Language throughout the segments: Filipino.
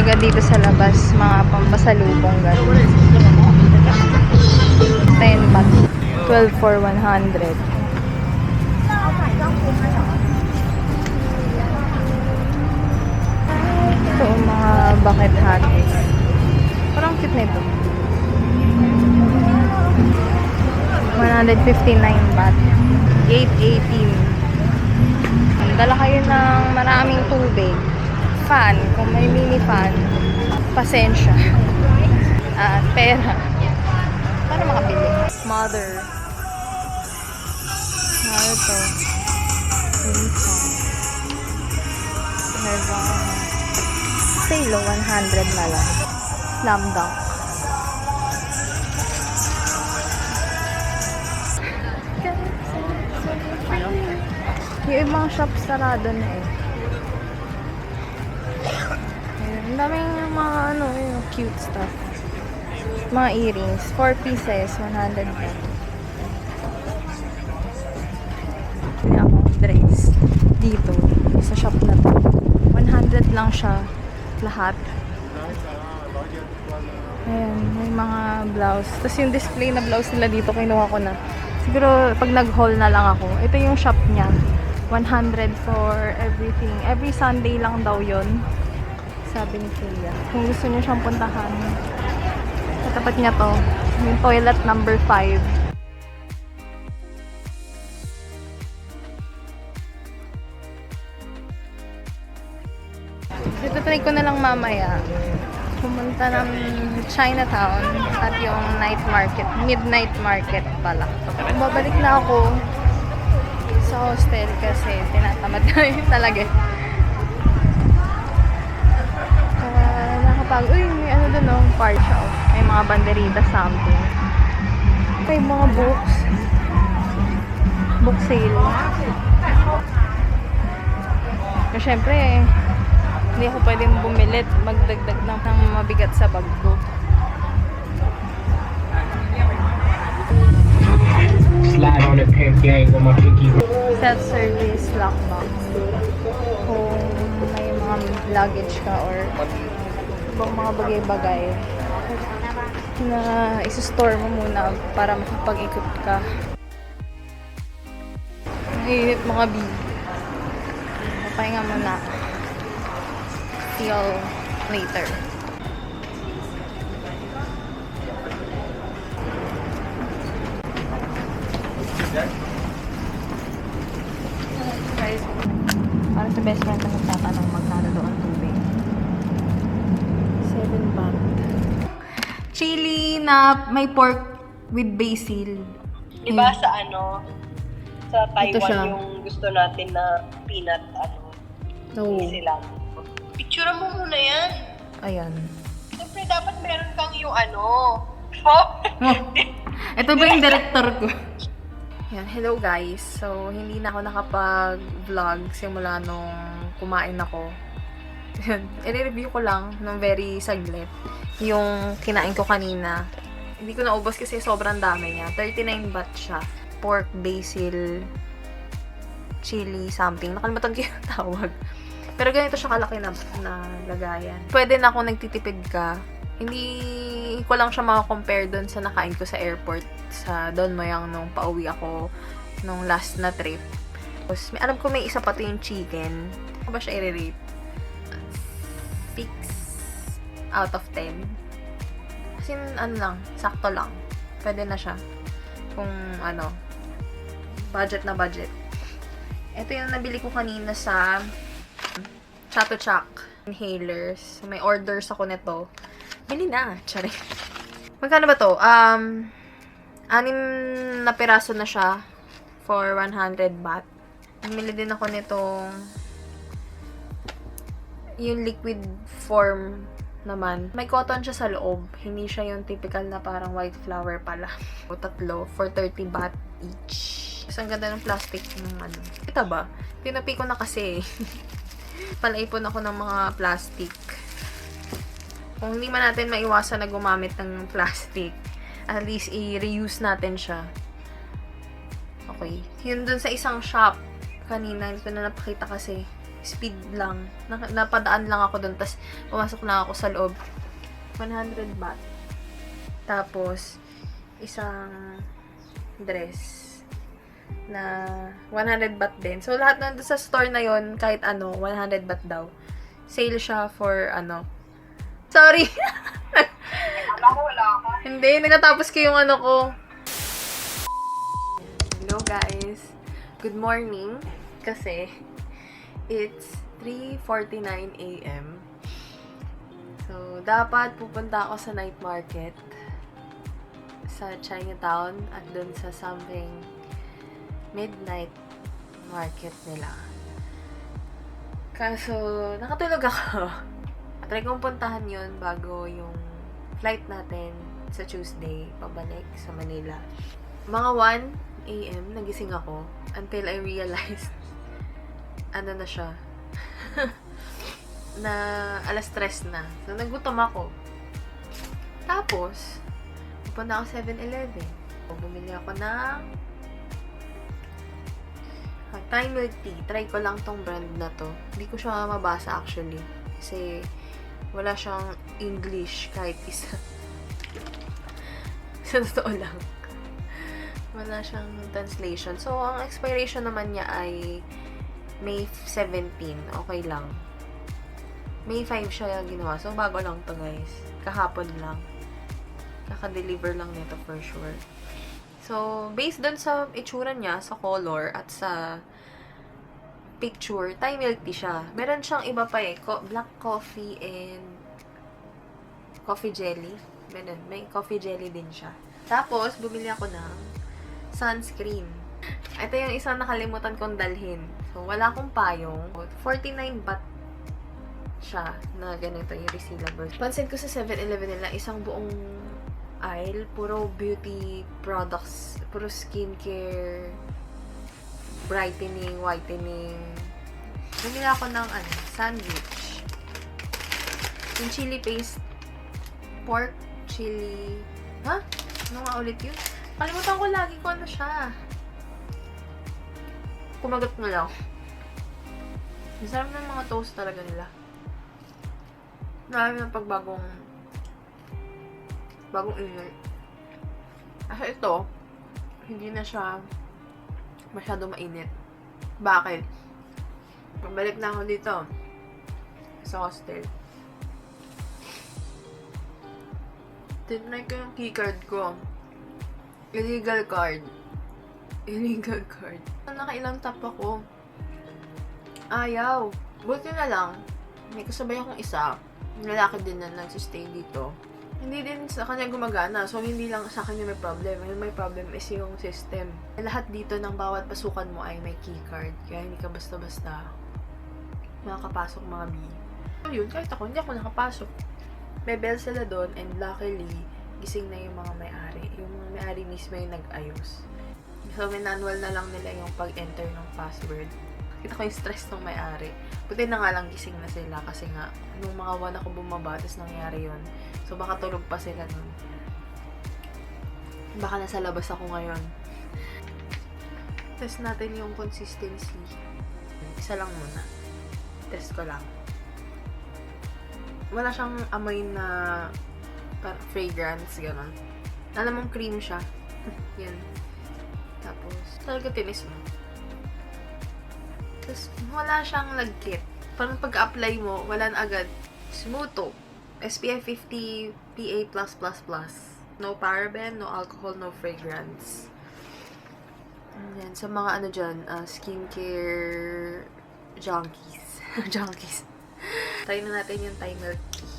talaga dito sa labas, mga pampasalubong gano'n. 10 baht. 12 for 100. Ito, mga bucket hat. Parang cute na ito. 159 baht. Gate 18. Dala kayo ng maraming tubig. Fan, kung may mini fan. Pasensya. At pera. Para makabili. Mother. Ano ito? Lisa. Sale, 100 na lang. Slam dunk. Yung ibang shop sarado na eh. Ang daming mga ano, yung cute stuff. Mga earrings. 4 pieces, 100 baht. Hindi ako dress. Dito, sa shop na to. 100 lang siya. Lahat. Ayan, may mga blouse. Tapos yung display na blouse nila dito, kinuha ko na. Siguro, pag nag-haul na lang ako. Ito yung shop niya. 100 for everything. Every Sunday lang daw yon, sabi ni Kuya. Kung gusto niyo siyang puntahan, katapat niya to. Yung toilet number 5. Ito try ko na lang mamaya. Pumunta ng Chinatown at yung night market. Midnight market pala. Babalik na ako sa hostel kasi tinatamad na yun talaga. Uy, may ano doon, no? Park siya. May mga banderita something. May mga books. Book sale. So, syempre, hindi ako pwedeng bumilit, magdagdag ng mabigat sa bag ko. Slide on the pimp gang with my pinky. Self-service lockbox. Kung may mga luggage ka or ibang mga bagay-bagay na isa-store mo muna para makapag-ikot ka. Nahihit mga bee. Papahinga muna. See you later. Guys, para sa best friend na magtatanong magkano doon ang tubig. 7 baht. Chili na may pork with basil. Diba sa ano, sa Ito siya. Taiwan yung gusto natin na peanut, No. sila. Picture mo muna yan. Ayan. Siyempre, dapat meron kang yung ano. Ito ba yung director ko? Yan, hello guys. So, hindi na ako nakapag-vlog simula nung kumain ako. I-review ko lang nung very saglit yung kinain ko kanina. Hindi ko naubos kasi sobrang dami niya. 39 baht siya. Pork, basil, chili, something. Nakalimutan ko yung tawag. Pero ganito siya kalaki na lagayan. Pwede na kung nagtitipid ka. Hindi ko lang siya makakompare doon sa nakain ko sa airport sa Don Moyang nung pauwi ako nung last na trip. Tapos, alam ko may isa pa to yung chicken. Ano ba siya i-rate? 6 out of 10. Kasi ano lang, sakto lang. Pwede na siya. Kung ano, budget na budget. Ito yung nabili ko kanina sa Chatuchak inhalers. May orders ako nito. Bili na. Tsari. Magkano ba to? 6 na piraso na siya for 100 baht. Bumili din ako nitong yung liquid form naman. May cotton siya sa loob. Hindi siya yung typical na parang white flower pala. O tatlo for 30 baht each. Kasi ang ganda ng plastic ng ano. Kita ba? Tinapi ko na kasi. Palaipon ako ng mga plastic. Kung hindi man natin maiwasan na gumamit ng plastic, at least i-reuse natin siya. Okay. Yun dun sa isang shop kanina, hindi ko na napakita kasi speed lang. Napadaan lang ako doon, tapos pumasok lang ako sa loob. 100 baht. Tapos, isang dress na 100 baht din. So, lahat na sa store na yon kahit ano, 100 baht daw. Sale siya for, ano. Sorry! Alam mo, wala ka. Hindi, nagtatapos ko yung ano ko. Hello guys. Good morning. Kasi, it's 3:49 a.m. So, dapat pupunta ako sa night market sa Chinatown at dun sa something midnight market nila. Kaso, nakatulog ako. Try kong puntahan yun bago yung flight natin sa Tuesday, pabalik sa Manila. Mga 1 a.m. nagising ako until I realized ano na siya. Na alas 3 na. So, nagutom ako. Tapos, pupunta ako 7-Eleven. Bumili ako ng Thai milk tea. Try ko lang tong brand na to. Hindi ko siya mabasa actually. Kasi, wala siyang English kahit isa. Sa totoo lang. Wala siyang translation. So, ang expiration naman niya ay May 17. Okay lang. May 5 siya ginawa. So, bago lang to guys. Kahapon lang. Kaka-deliver lang nito for sure. So, based dun sa itsura niya, sa color, at sa picture, Thai milk tea siya. Meron siyang iba pa eh. Black coffee and coffee jelly. Meron. May coffee jelly din siya. Tapos, bumili ako ng sunscreen. Ito yung isang nakalimutan kong dalhin. So, wala akong payong. 49 baht siya na ganito yung resealable. Pansin ko sa 7-Eleven nila, isang buong aisle, puro beauty products, puro skincare, brightening, whitening. Bumili ako ng sandwich. Yung chili paste, pork, chili, ano nga ulit yun? Kalimutan ko lagi kung ano siya. Kumagat na lang. Ang sarap ng mga toast talaga nila. Lalo na pag bagong init. Kasi ito, hindi na siya masyado mainit. Bakit? Pabalik na ako dito sa hostel. Tinry ko yung keycard ko. Illegal card. Nakailang tap ako. Ayaw. Buti na lang. May kasabay akong isa. Lalaki din na nagsistay dito. Hindi din sa kanya gumagana. So, hindi lang sa kanya may problem. Yung may problem is yung system. Lahat dito ng bawat pasukan mo ay may keycard. Kaya hindi ka basta-basta makakapasok mga B. So, yun. Kahit ako, hindi ako nakapasok. May bell sila doon and luckily, gising na yung mga may-ari. Yung mga may-ari mismo yung nag-ayos. So, manual na lang nila yung pag-enter ng password. Kita ko yung stress ng may-ari. Buti na nga lang gising na sila kasi nga, nung mga 1 ako bumaba, tapos nangyari yun. So, baka tulog pa sila nun. Baka nasa labas ako ngayon. Test natin yung consistency. Isa lang muna. Test ko lang. Wala siyang amoy na fragrance, gano'n. Alam mong cream siya. Yan. Tapos, talaga tinis mo. Tapos, wala siyang lagkit. Parang pag-apply mo, wala na agad. Smooth to. SPF 50 PA+++. No paraben, no alcohol, no fragrance. Ayan. Sa mga ano dyan, skincare junkies. Junkies. Try na natin yung Thai milk tea.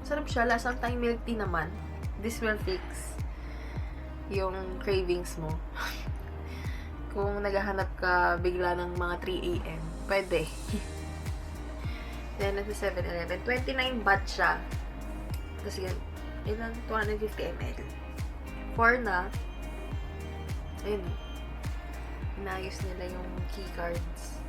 Sarap siya. Lasang Thai milk tea naman. This will fix yung cravings mo. Kung naghahanap ka bigla ng mga 3 a.m., pwede. Then, nasa 7-Eleven. 29 baht siya. Tapos yan, ilan? 250 ml. 4 na. Ayun. Inayos nila yung keycards.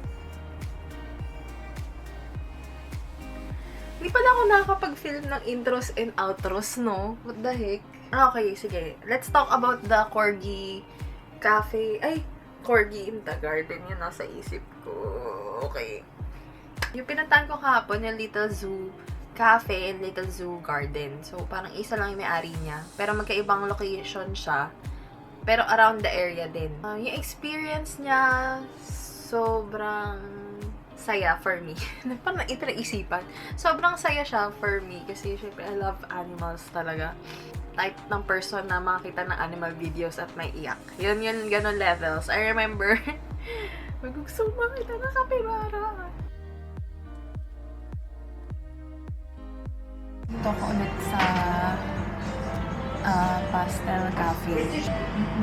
Hindi pala ako nakakapag-film ng intros and outros, no? What the heck? Okay, sige. Let's talk about the Corgi Cafe. Ay, Corgi in the Garden. Yun nasa isip ko. Okay. Yung pinuntahan ko kahapon, yung Little Zoo Cafe and Little Zoo Garden. So, parang isa lang yung may-ari niya. Pero magkaibang location siya. Pero around the area din. Yung experience niya, sobrang saya for me. Parang ito naisipan. Sobrang saya siya for me. Kasi, syempre, I love animals talaga. Type ng person na makakita ng animal videos at may iyak. Yun, ganun levels. I remember, gusto makita ng kapibara. Dito ako ulit sa Pastel Cafe.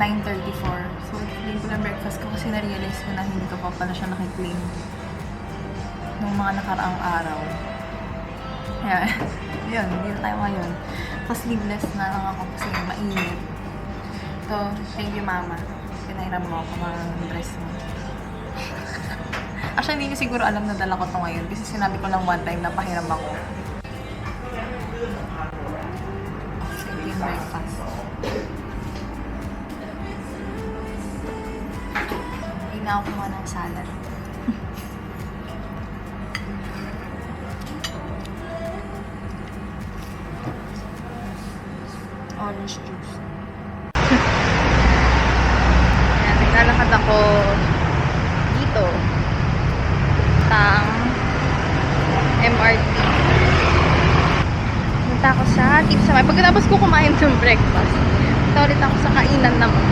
9:34. So, clean ko ng breakfast ko kasi na-realize ko na hindi ko pa pala siya nakiklean nung mga nakaraang araw. Yeah. Yun, dito tayo ngayon. Sleeveless na lang ako kasi mainit. So, thank you, Mama. Pinahiram mo ako mga dress mo. Actually, hindi niyo siguro alam na dala ko to ngayon kasi sinabi ko lang one time na pahiram ako. Thank you, breakfast. Hina ako kumuha ng salad. Orange juice. Ayan, naglalakad ako dito. Tang MRT. Punta ako sa Tips sa May. Pagkatapos ko kumain ng breakfast, punta ulit ako sa kainan naman.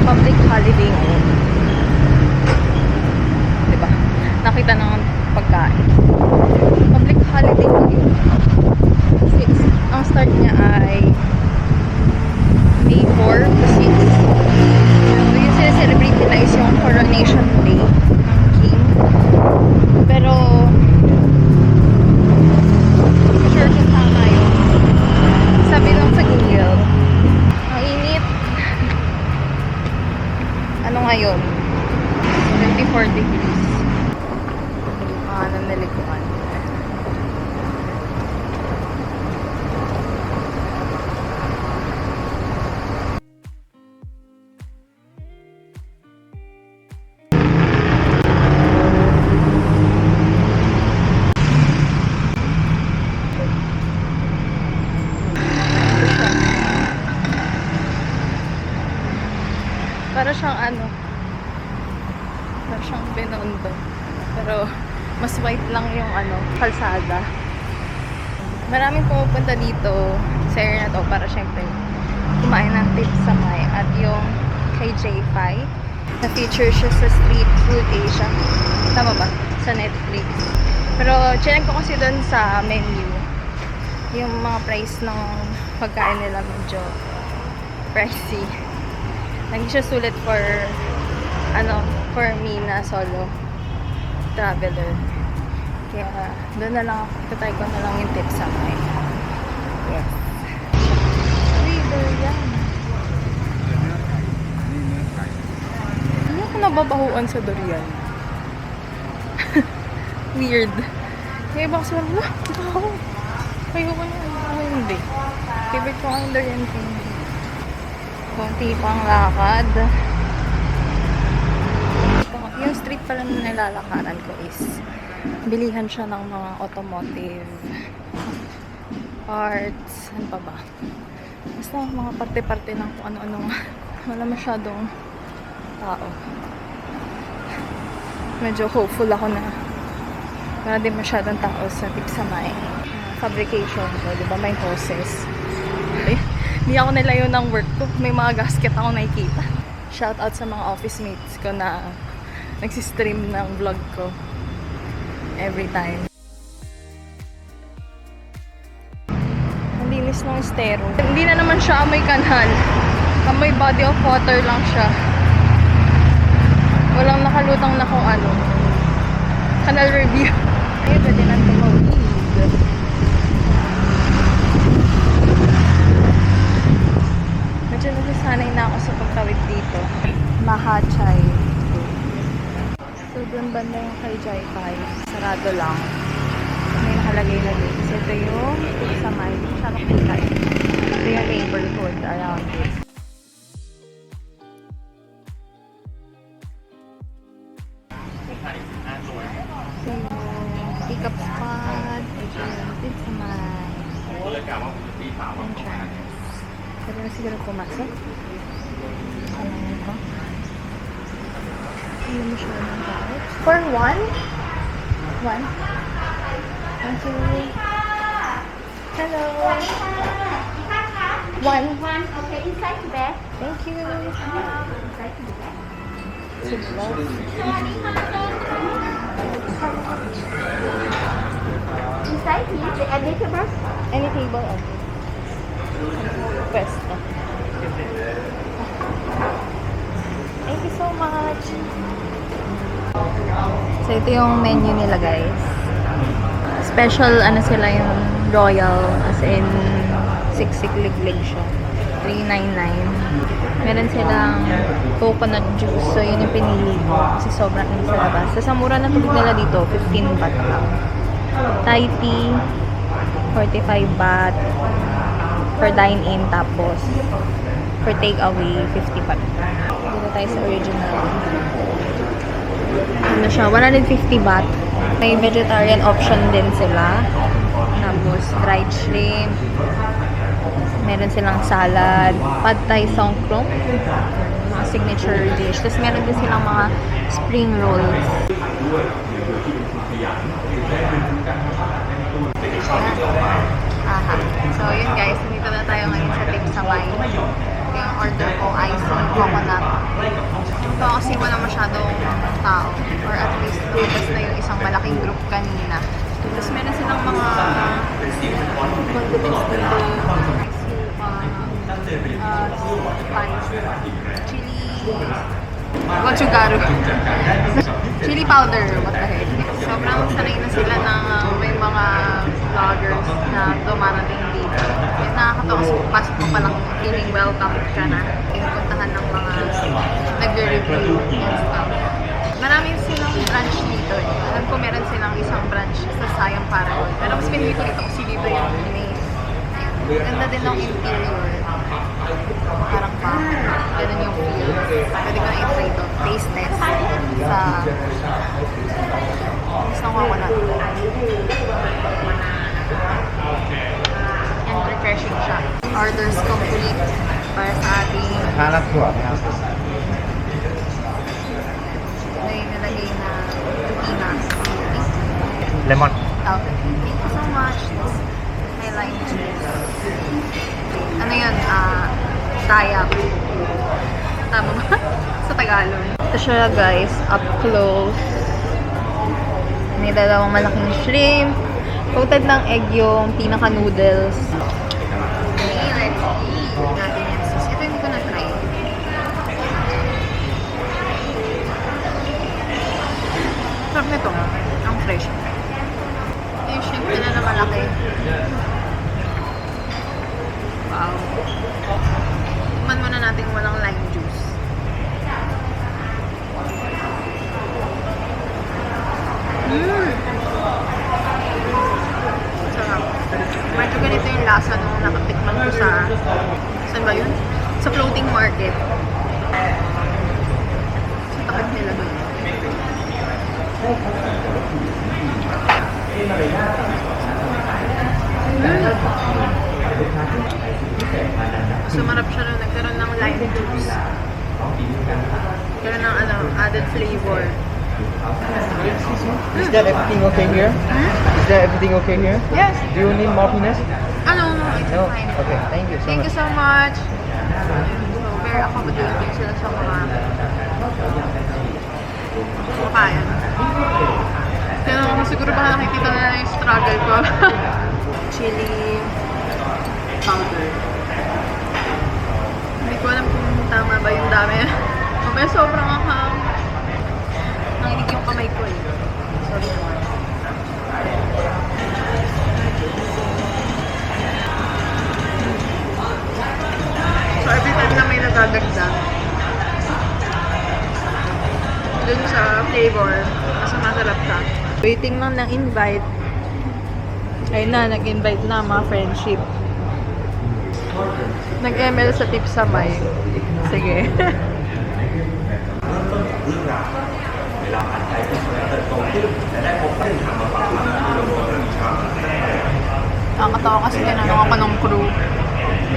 Public holiday ngayon. Diba? Nakita ng pagkain. Public holiday ngayon. Ang start niya ay May 4 to 6. So, yung sineselebrate nila is yung Coronation Day ng King. Pero, sure kung tama yun. Sabi lang sa Google, ang init. Ano ngayon? 24 degrees. Ng nalikuan. Para siyang para siyang Binondo. Pero, mas white lang yung kalsada. Maraming pumupunta dito sa area na to para syempre kumain ng Tips sa May at yung kay J5 na feature siya sa Street Food Asia. Tama ba? Sa Netflix. Pero, chinek ko kasi doon sa menu yung mga price ng pagkain nila medyo pricey. Hindi siya sulit for for me na solo traveler. Kaya doon na lang ako. Itatry ko na lang yung Tips sa May. Yes. Uy, durian. Hindi ako nababahuan sa durian. Weird. Kaya iba kasi wala. Baho. Kayo ko na. Ako hindi. Favorite ko ang durian candy. Kunti pang lakad. Yung street pala na nilalakaran ko is bilihan siya ng mga automotive parts. Ano pa ba? Basta mga parte-parte ng kung ano-ano. Wala masyadong tao. Medyo hopeful ako na wala din masyadong tao sa Tips sa May. Fabrication ko, diba? May hoses. Hindi ako nilayo ng work ko. May mga gasket ako nakikita. Shout out sa mga office mates ko na nagsistream ng vlog ko every time. Ang linis ng estero. Hindi na naman siya amoy kanal. Amoy body of water lang siya. Walang nakalutang na kung ano. Canal review. Ayun, pwede na tumawid. Medyo nasasanay na ako sa pagtawid dito. Mahachay. So, doon banda yung kay J5. Sarado lang. May nilagay na din. So, ito yung sa may, masyado kita. Ito yung neighborhood around it. So, pick-up spot. Ito yung sa may entrance. Pwede na siguro pumasok. Ano ito? Hindi mo siya ng tao. For one? One? Thank you. Hello. One. Okay, inside the bag. Thank you. Inside the bag. Inside here, the admittable. Any table okay. Pwesto. Thank you so much. So, ito yung menu nila, guys. Special, ano sila yung royal, as in, siksik-liglig siya. $3.99. Meron silang coconut juice. So, yun yung pinili ko. Kasi sobrang init sa labas. Sa mura na tubig nila dito, 15 baht lang. Thai tea, 45 baht. For dine-in, tapos for take-away, 50 baht. Dito tayo sa original. Ano siya? 150 baht. May vegetarian option din sila. Tapos, dried shrimp. Meron silang salad. Pad Thai songkrong. Mga signature dish. Tapos, meron din silang mga spring rolls. Aha. So, yun guys. Nandito na tayo ngayon sa Tip Samay. Yung order ko, ice and coconut. Ito kasi wala masyadong tao. Or at least, lumabas na yung isang malaking group kanina. Tapos meron silang mga condiments dito. Spice. Chili. Gochugaru. Chili powder. What the heck. Sobrang sanay na sila ng may mga vloggers na dumarating dito. Yung nakakatawa kasi pasok mo palang feeling welcome ka na. Pinupuntahan ng mga nag-review and stuff. Marami silang branch dito eh. Alam ko meron silang isang branch sa Siam Paragon. Pero mas pinili ko dito kasi dito yung main. Ganda din ng interior. Parang pa. Ganun yung feel. Pwede ko na i-try ito. Taste test. Sa gusto ko wala. And refreshing siya. Orders complete para sa ating may nalagay na peanuts. Lemon. Okay. Thank you so much. May lime juice. Ano yun? Tayak. Tama ba? Sa Tagalog. Ito siya guys. Up close. May dalawang malaking shrimp. Coated ng egg yung pinaka-noodles. Okay, let's eat. Natin yan. Ito hindi ko na-try. Sarap nito. Ang fresh. Ito yung shrimp nila na malaki. Wow. Tikman muna natin walang lime juice. Sarap. Medyo ganito yung lasa nung nakatikman ko sa... Saan ba yun? Sa floating market. Sa takip nila doon. Sumarap siya nung nagkaroon ng lime juice. Nagkaroon ng added flavor. Is that everything okay here? Is that everything okay here? Yes. Do you need more peanuts? Ano? It's No? fine. Okay, thank you so Thank you much. so much. So, very accommodating sila sa mga kumakain. Kaya siguro baka nakikita na yung struggle ko. Chili powder. Hindi ko alam kung tama ba yung dami. Mamaya sobrang akam. Nanginig yung kamay ko eh. Sorry naman. So every time na may nagagagdag dun sa flavor, mas masarap ka. Waiting lang ng invite. Ayun na, nag-invite na mga friendship. Nag-ML sa tip sa may. Sige. Nakakatawa kasi tinanong ako ng crew.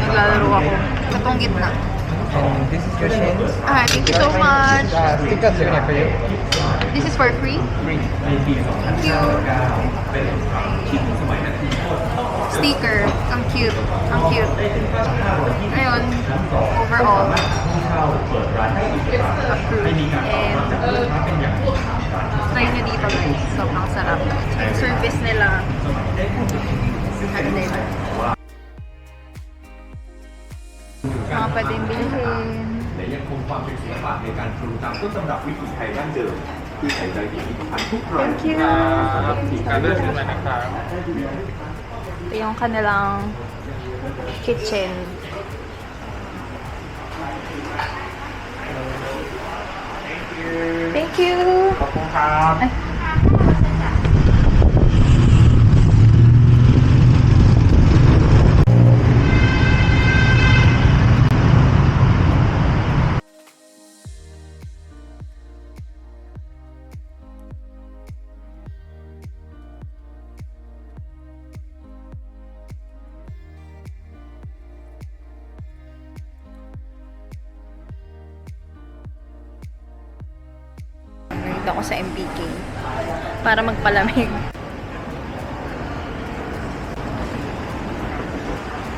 Naglalaro ako. Katong gitna. And this is your shin. Ah, thank you so much. Stick that souvenir for you. This is for free? Free. Thank you. Sticker. Ang cute. Ang cute. Ayun. Overall. Approved. And try nyo dito guys. Sobrang sarap. Yung service nila. Ano nila. Mga pwedeng bilhin. และยังคงความเป็นศิลปะในการปรุงตามต้นตำรับวิถีไทยดั้งเดิมที่ใส่ใจพิพิธภัณฑ์ทุกราย Thank you. การเลือกซื้อมานะครับ Ito yung kanilang kitchen. Thank you. ขอบคุณครับ Nandito ako sa MPK para magpalamig.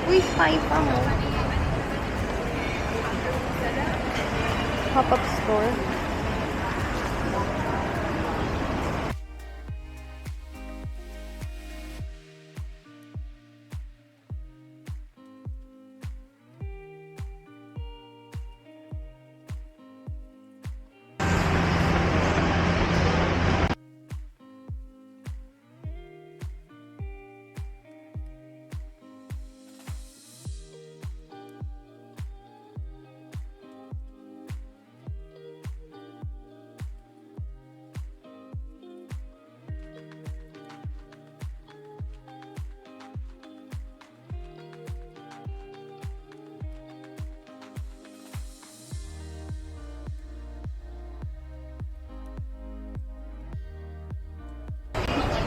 Uy, Pai pa mo. Pop-up store.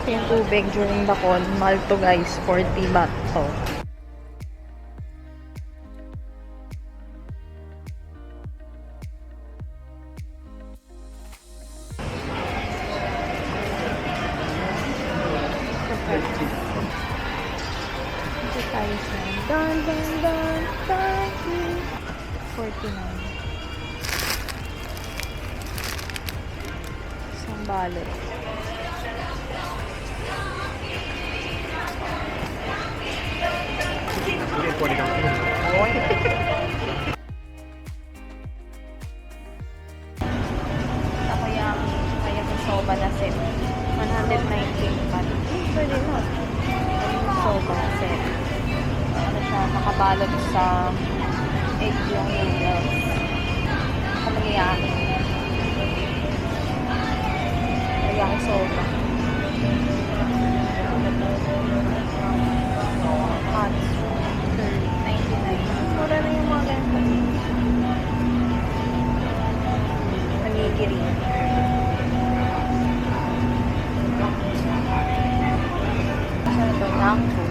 Yung tubig during the con, mahal to guys, 40 baht to. Ito tayo sa Don, 49. Isang balot. Takoyaki, kaya yung soba na set. 119 baht. Pwede na. Yung soba set. Ano siya, nakabalot sa egg yung noodles. Takoyaki. Takoyaki soba. Hot. 99. Mura na yung mga ganito. Onigiri. Ano ito? Nangko.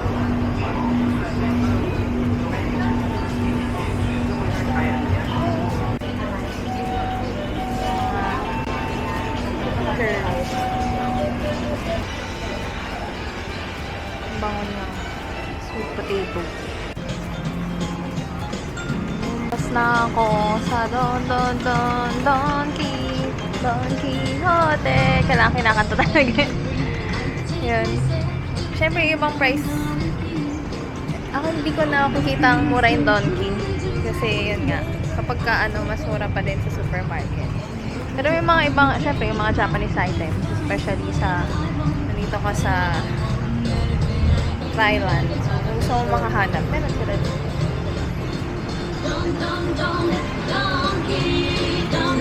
Curls. Ang bango niya. Sweet potato. Tapos na ako sa Don Quixote. Kailangan kinakanta talaga. Yun. Siyempre, yung ibang price. Ako hindi ko na makikita ang mura yung Donkey. Kasi, yun nga. Kapag ka, mas mura pa din sa supermarket. Pero yung mga ibang, siyempre, yung mga Japanese items. Especially sa, nandito ka sa Thailand. Kung gusto mo makahanap, meron sila dito.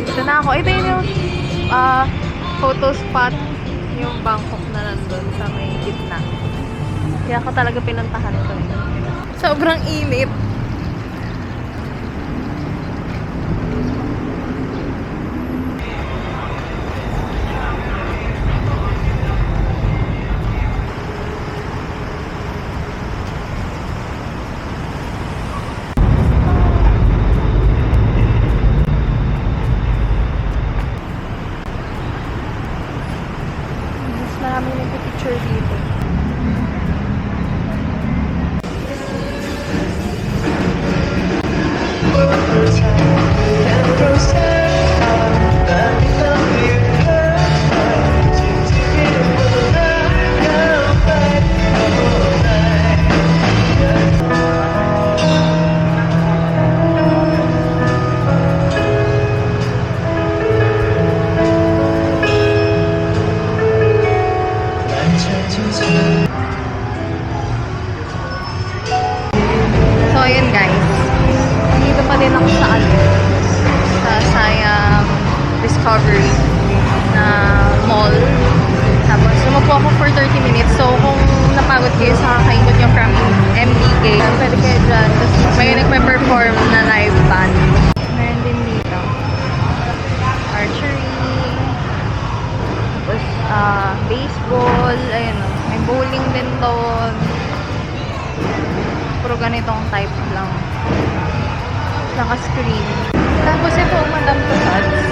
Ito na ako. Ito yun yung photo spot. Yung Bangkok na nandun sa may gitna. Kaya ako talaga pinuntahan ko. Sobrang init. Mas maraming nagpipicture dito. So, ayan guys. Dito pa din ako sa sa Siam Discovery na mall. Tapos, lumapo ako for 30 minutes. So, kung napagod kayo sa kakaikot nyo from MBK, pwede kayo dyan. Tapos, may nagpe-perform na live band. Meron din dito. Archery. Tapos, baseball. Ayun o. May bowling din doon. Puro ganitong type lang. Naka-screen. Tapos ito, Madame Tussauds.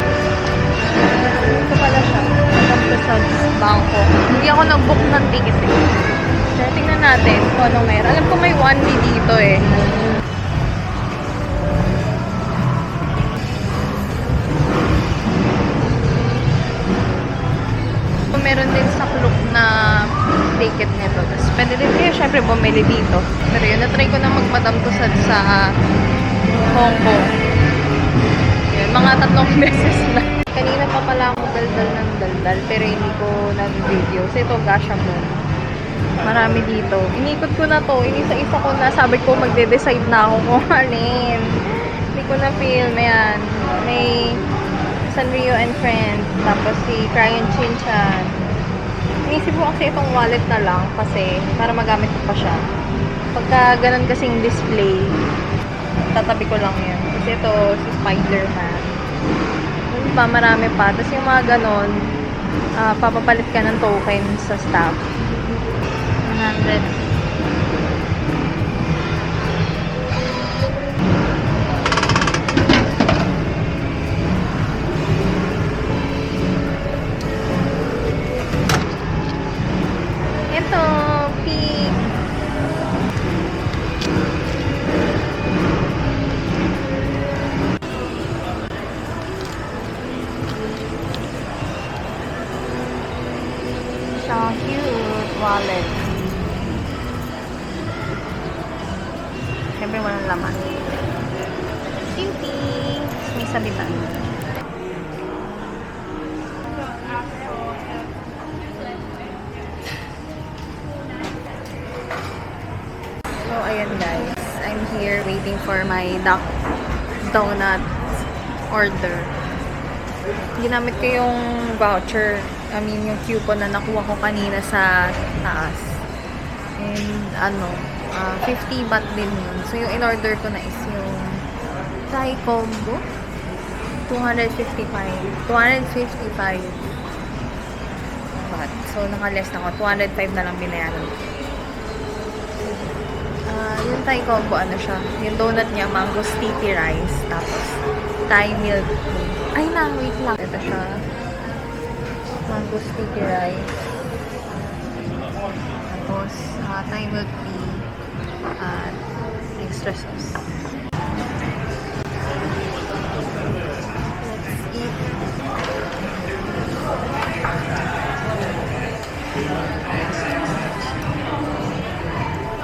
Ito pala siya. Madame Tussauds Bangkok. Hindi ako nag-book ng ticket eh. So, tingnan natin kung ano meron. Alam ko may 1D dito eh. Meron din sa Klook na ticket nito. Tapos pwede din kayo syempre bumili dito. Pero yun, na-try ko na mag-Madame Tussauds sa Hong Kong. Yun, mga 3 beses na. Kanina pa pala ako daldal ng daldal pero hindi ko na-video. So ito, Gashamon. Marami dito. Inikot ko na to. Inisa-isa ko na. Sabi ko magde-decide na ako kung alin. Hindi ko na film. Ayan. May Sanrio and Friends. Tapos si Crayon Chinchan. Inisip ko kasi itong wallet na lang kasi para magamit ko pa siya. Pagka ganun kasing display, tatabi ko lang yan. Kasi ito, si Spider-Man. Yun pa, marami pa. Tapos yung mga ganun, papapalit ka ng token sa staff. 100. Ito, pig. So cute wallet. Siyempre walang laman. Simple. May sabitan. So, ayan guys. I'm here waiting for my donut order. Ginamit ko yung voucher. I mean, yung coupon na nakuha ko kanina sa taas. And, 50 baht din yun. So, yung in-order ko na is yung Thai combo. 255 baht. So, naka-less na ako. 205 na lang binayaran ko. Yung Thai combo, ano siya? Yung donut niya, mango sticky rice. Tapos, Thai milk tea. Ay na, wait lang. Ito siya. Mango sticky rice. Tapos, Thai milk tea. At extra sauce. Let's eat.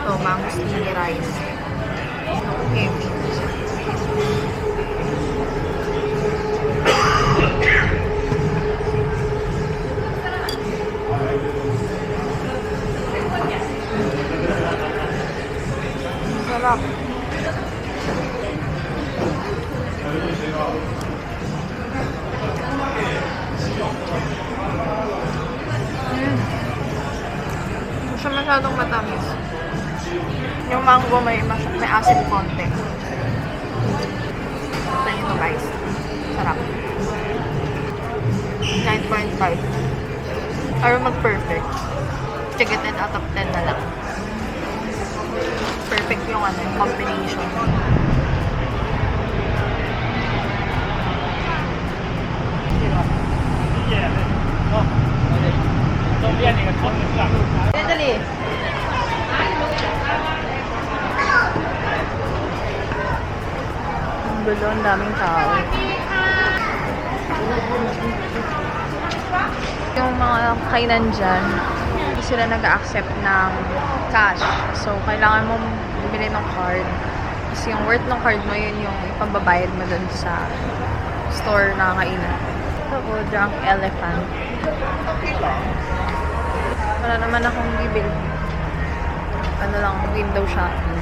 So, mango sticky rice. Okay. Sarap. siya masyadong matamis. Yung mango may acid konti. Ito yun guys. Sarap. 9.5. Para mag-perfect. Sige, 10 out of 10 na lang. Perfect yung combination. Diba? Dali. Ang gulo, ang daming tao. Yung mga kainan dyan, hindi sila nag-accept ng cash. So, kailangan mo bumili ng card. Kasi yung worth ng card mo, yun yung ipambabayad mo dun sa store na kainan. Ito po, Drunk Elephant. Wala naman akong bibili. Ano lang, window shopping.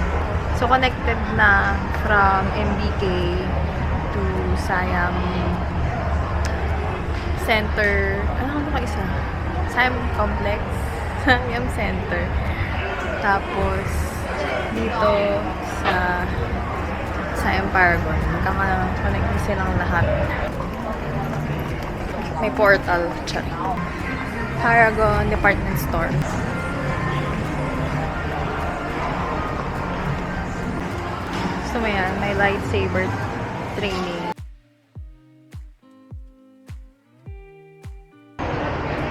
So, connected na from MBK to Siam Center. Ano ba isa? Siam Complex. Siam Center. Tapos, dito sa Siam Paragon. Magkaka-connect silang lahat. May portal. Paragon Department Store. So, may lightsaber training.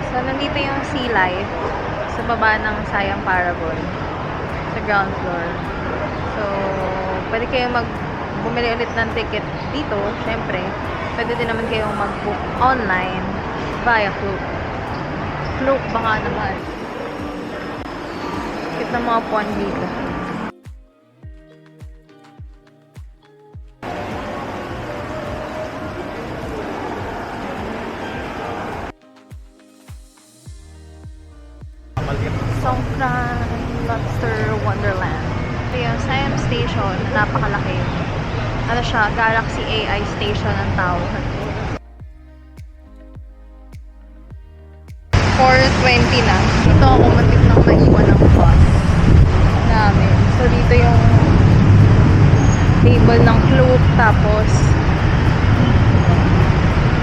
So, nandito yung Sea Life sa baba ng Siam Paragon sa ground floor. So, pwede kayong bumili ulit ng ticket dito, syempre. Pwede din naman kayong mag-book online via Klook. Klook ba nga naman? Cute na mga puwan dito. Songkran Lobster Wonderland. Ito yung Siam Station na napakalaki. Ano siya? Galaxy AI Station ang tawag. 4:20 na. Dito ako muntik nang maiwan ng bus namin. So, dito yung table ng Klook. Tapos,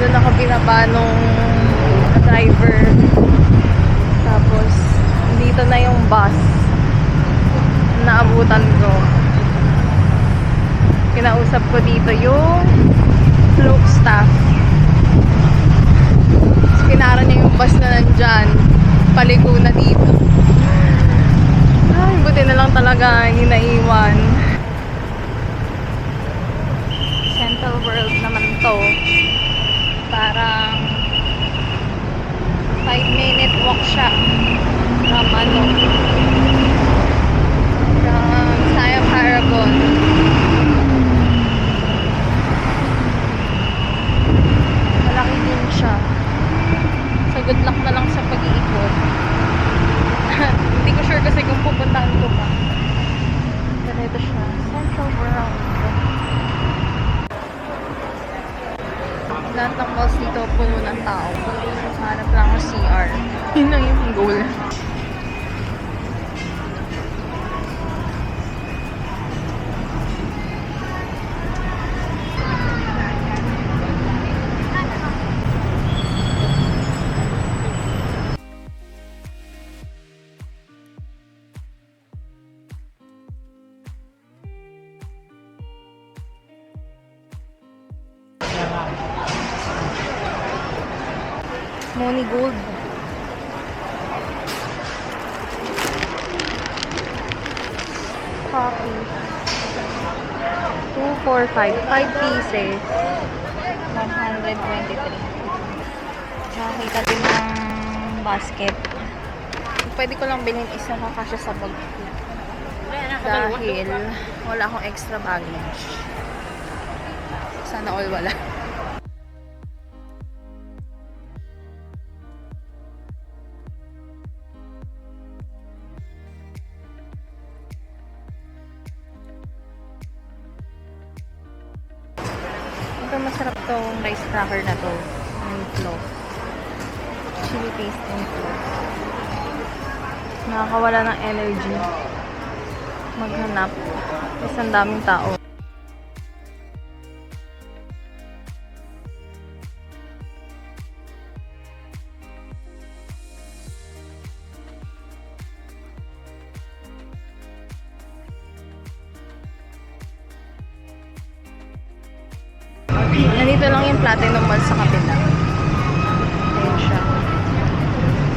doon ako binaba nung driver. Tapos, dito na yung bus na naabutan ko. Kinausap ko dito yung Klook staff. Pinara niya yung bus na nandyan. Paligo na dito. Ay, buti na lang talaga hindi naiwan. Central World naman to. Parang 5-minute walk siya from Siam Paragon. Malaki din siya. So, good luck na lang sa pag-iikot. Hindi ko sure kasi kung pupuntahan ko pa. Pero ito siya. Central World. Lahat ng malls dito puno ng tao. Hanap lang ako CR. Yun lang yung goal. Money Gold. Coffee. 245. 5 pieces. 123. Nakakita din ng basket. Pwede ko lang bilhin isa kakasya sa bag ko. Dahil wala akong extra baggage. Sana all wala. Ito masarap tong rice cracker na to. Yung flow. Chili paste yung flow. Nakakawala ng energy. Maghanap. Isang daming tao. Nandito lang yung Platinum Mall sa kabila. Ayan siya.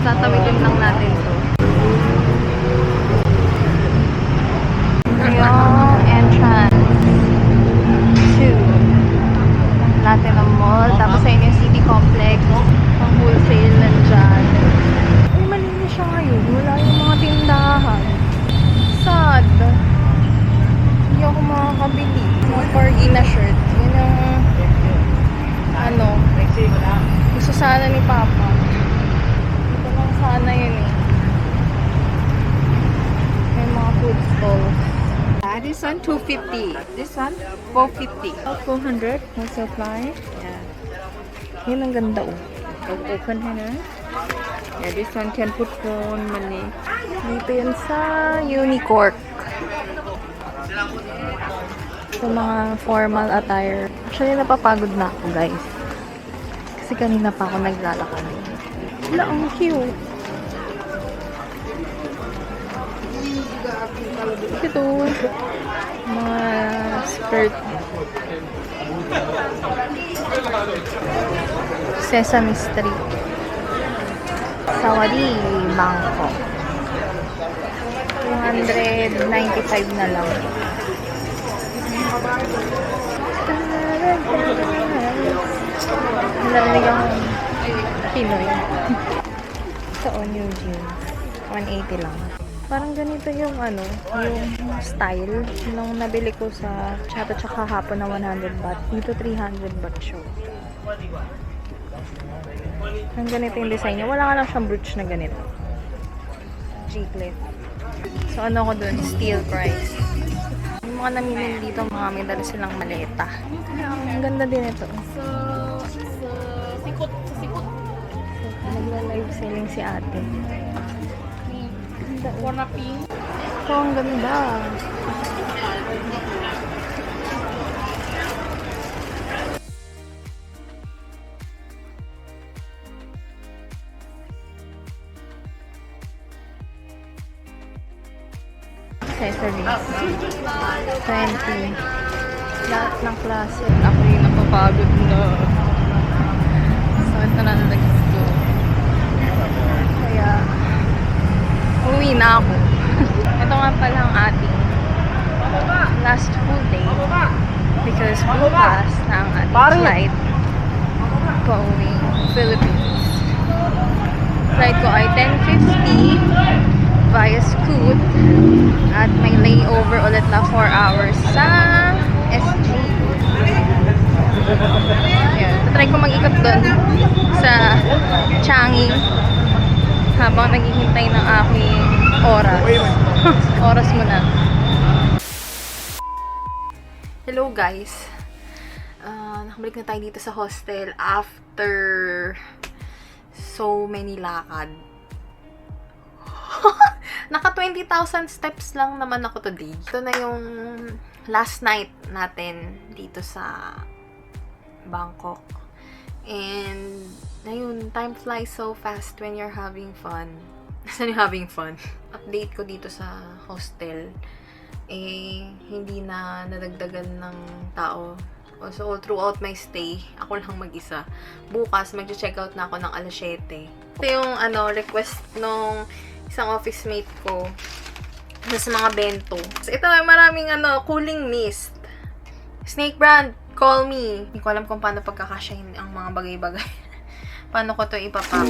Tatawidin lang natin to. Yung entrance to Platinum Mall. Tapos ayun yung City Complex. Ang wholesale nandyan. Ay, malinis siya ngayon. Wala yung mga tindahan. Sad. Hindi ako makakabili. Mga corgi na shirt. Yun yung gusto sana ni Papa. Ito lang sana yun eh. May mga food stalls. This one 250. This one 450. 400 na supply. Yeah. Yun ang ganda oh. Open here. Yeah, this one can put phone money. Dito yun sa Unicorp. Sa mga formal attire. Actually, napapagod na ako, guys. Kasi kanina pa ako naglalakad. Wala, ang cute. Ito. Mga skirt. Sesame Street. Sawari, Bangkok. 295 na lang. Narinig akong Pinoy. Ito o, new jeans. 180 lang. Parang ganito yung yung style nung nabili ko sa Chato tsaka hapon na 100 baht. Dito 300 baht siya. Ang ganito yung design niya. Wala nga lang siyang brooch na ganito. G-clip. So ano ko dun? Steal price. Yung mga namimili dito, mga may dala silang maleta. Ang ganda din ito. Nagla-live selling si ate. Wanna pink? Ito, ang ganda. Accessories. 20. Lahat ng klase. Ako yung napapagod na. Sakit na nalagis ko. Kaya, uwi na ako. Ito nga pala ang ating last full day. Because bukas na ang ating flight pauwi Philippines. Flight ko ay 10:50 via Scoot. At may layover ulit na 4 hours sa SG. Ayan. Tatry ko mag-ikot doon sa Changi habang naghihintay ng aking oras. Oras mo na. Hello guys. Nakabalik na tayo dito sa hostel after so many lakad. Naka 20,000 steps lang naman ako today. Ito na yung last night natin dito sa Bangkok. And, ayun, time flies so fast when you're having fun. Saan yung having fun? Update ko dito sa hostel. Hindi na nadagdagan ng tao. So, all throughout my stay, ako lang mag-isa. Bukas, mag-check out na ako ng alas 7. Ito yung, request nung isang office mate ko sa mga bento. So, ito ay maraming cooling mist. Snake brand, call me. Hindi ko alam kung paano pagkakasyahin ang mga bagay-bagay. Paano ko to ipapack.